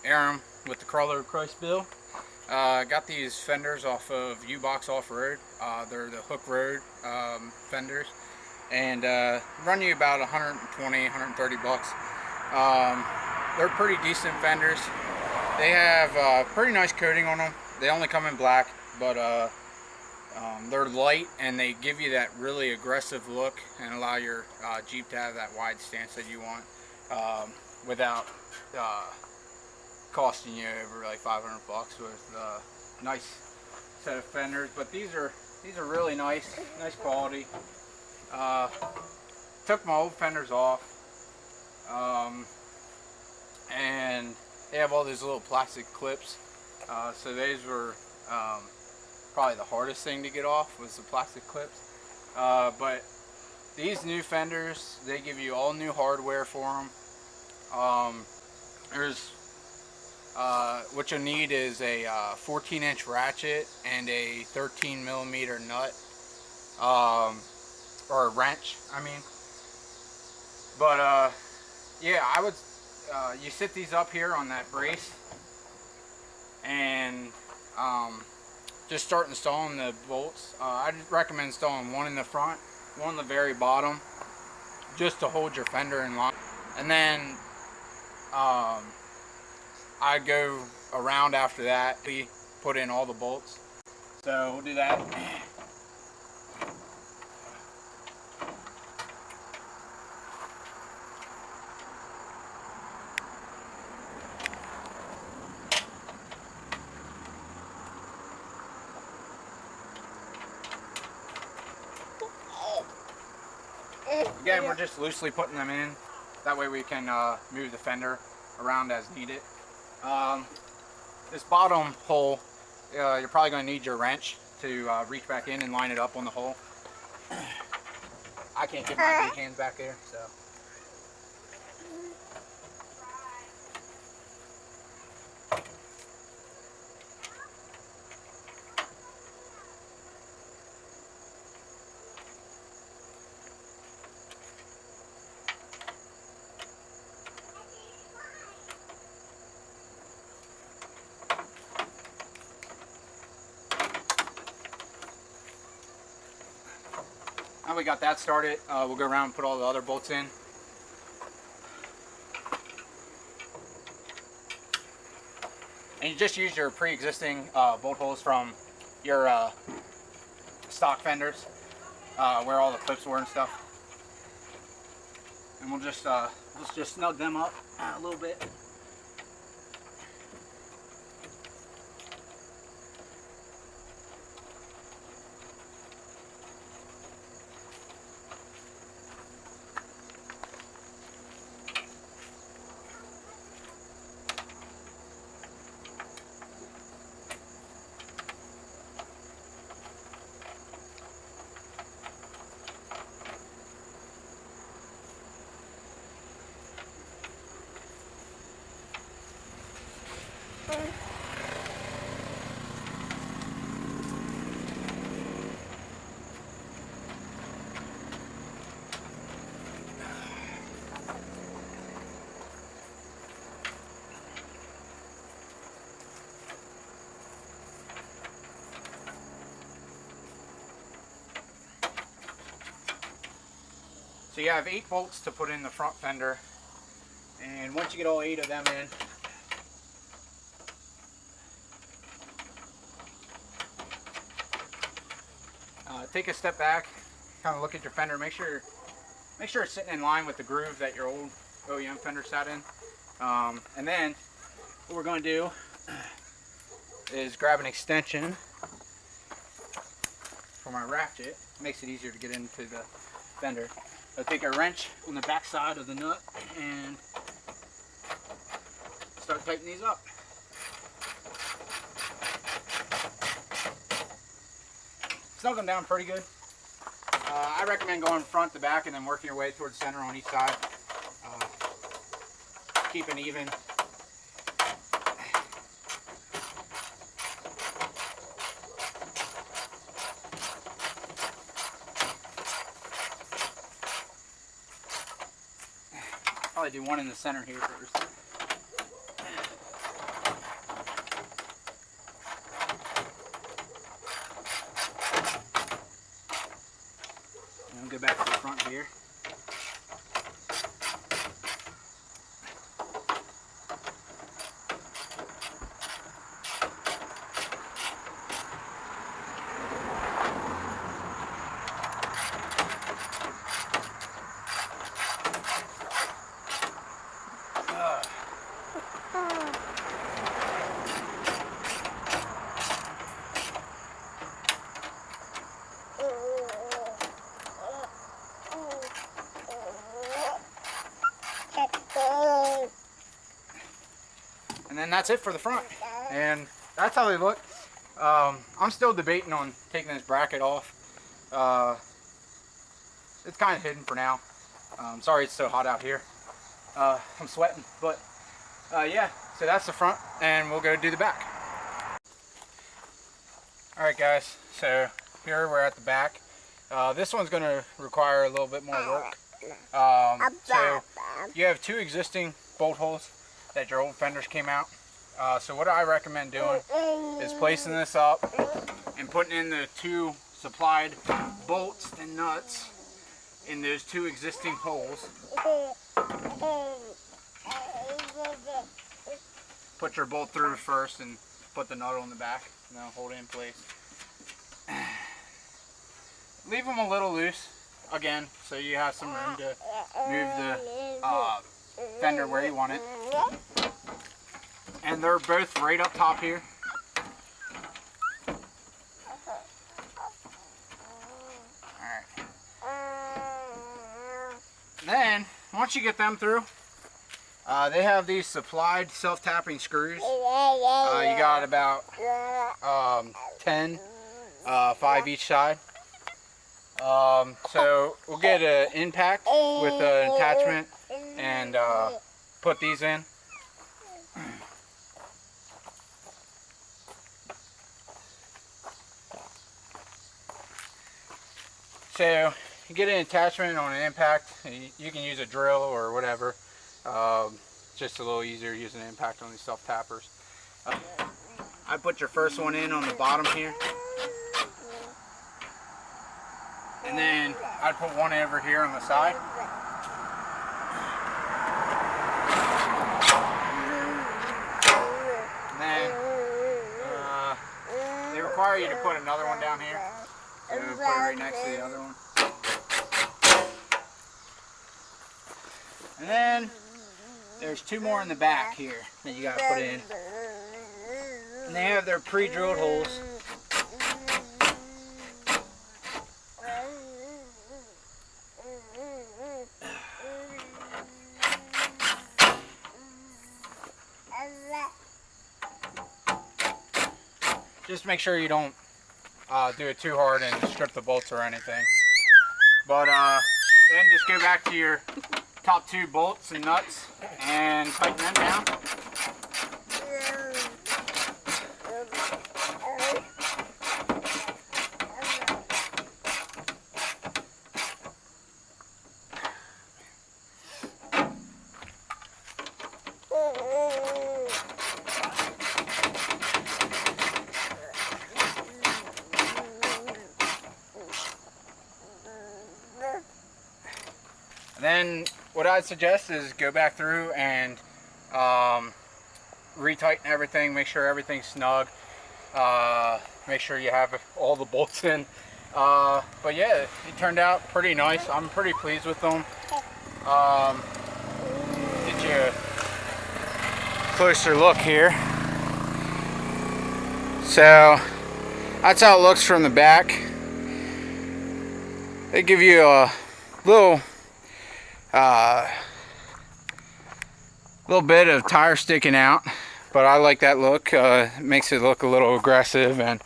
air them with the crawler Christ bill. Got these fenders off of U-Box Off-Road. They're the hook road fenders, and run you about 120, 130 bucks. They're pretty decent fenders. They have pretty nice coating on them. They only come in black, but they're light and they give you that really aggressive look and allow your Jeep to have that wide stance that you want without costing you over like 500 bucks with a nice set of fenders. But these are really nice quality. Took my old fenders off, and they have all these little plastic clips. So these were probably the hardest thing to get off, was the plastic clips. But these new fenders, they give you all new hardware for them. What you'll need is a 14-inch ratchet and a 13mm nut, or a wrench, I mean. But yeah, I would, you sit these up here on that brace and just start installing the bolts. I'd recommend installing one in the front, one in the very bottom, just to hold your fender in line. And then I'd go around after that, put in all the bolts. So we'll do that. Again, we're just loosely putting them in. That way we can move the fender around as needed. This bottom hole, you're probably going to need your wrench to reach back in and line it up on the hole. I can't get my big hands back there, so. Now we got that started, we'll go around and put all the other bolts in. And you just use your pre-existing bolt holes from your stock fenders, where all the clips were and stuff. And we'll just let's just snug them up a little bit. So you have 8 bolts to put in the front fender, and once you get all 8 of them in, take a step back, kind of look at your fender, make sure it's sitting in line with the groove that your old OEM fender sat in. And then what we're going to do is grab an extension for my ratchet. Makes it easier to get into the fender. I'll take a wrench on the back side of the nut and start tightening these up. Snug them down pretty good. I recommend going front to back and then working your way towards center on each side. Keeping even. Probably do one in the center here first. go back to the front here. And then that's it for the front, and that's how they look. I'm still debating on taking this bracket off. It's kind of hidden for now. Sorry it's so hot out here. I'm sweating, but yeah, so that's the front, and we'll go do the back. Alright guys, so here we're at the back. This one's going to require a little bit more work. So you have two existing bolt holes that your old fenders came out. So what I recommend doing is placing this up and putting in the two supplied bolts and nuts in those two existing holes. Put your bolt through first and put the nut on the back, and then hold it in place. Leave them a little loose, again, so you have some room to move the fender where you want it. And they're both right up top here. Alright. Then, once you get them through, they have these supplied self-tapping screws. You got about 10, 5 each side. So we'll get an impact with an attachment and put these in. So you get an attachment on an impact. You can use a drill or whatever. Just a little easier using an impact on these self-tappers. I put your first one in on the bottom here. And then I'd put one over here on the side. And then they require you to put another one down here. So put it right next to the other one. And then there's two more in the back here that you gotta put in. And they have their pre-drilled holes. Just make sure you don't do it too hard and strip the bolts or anything. But then just go back to your top two bolts and nuts and tighten them down. And then what I'd suggest is go back through and retighten everything, make sure everything's snug, make sure you have all the bolts in. But yeah, it turned out pretty nice. I'm pretty pleased with them. Get you a closer look here. So that's how it looks from the back. They give you a little bit of tire sticking out, but I like that look. It makes it look a little aggressive, and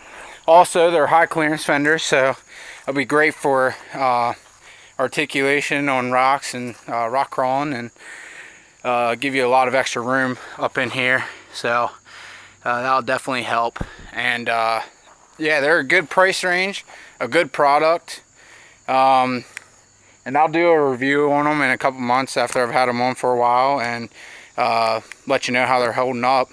also they're high clearance fenders, so it'll be great for articulation on rocks and rock crawling, and give you a lot of extra room up in here, so that'll definitely help. And yeah, they're a good price range, a good product. And I'll do a review on them in a couple months after I've had them on for a while, and let you know how they're holding up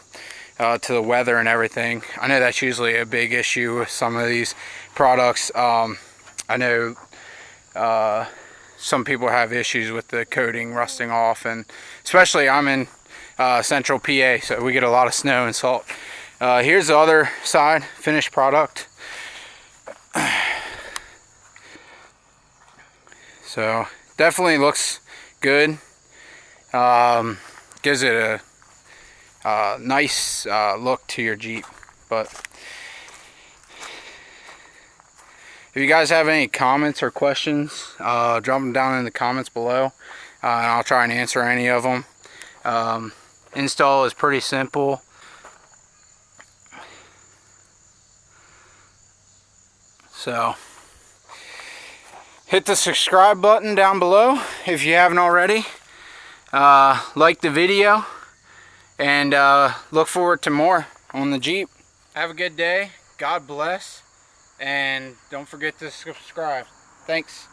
to the weather and everything. I know that's usually a big issue with some of these products. I know some people have issues with the coating rusting off, and especially I'm in central PA, so we get a lot of snow and salt. Here's the other side, finished product. So definitely looks good. Gives it a nice look to your Jeep. But if you guys have any comments or questions, drop them down in the comments below, and I'll try and answer any of them. Install is pretty simple. So hit the subscribe button down below if you haven't already. Like the video, and look forward to more on the Jeep. Have a good day. God bless. And don't forget to subscribe. Thanks.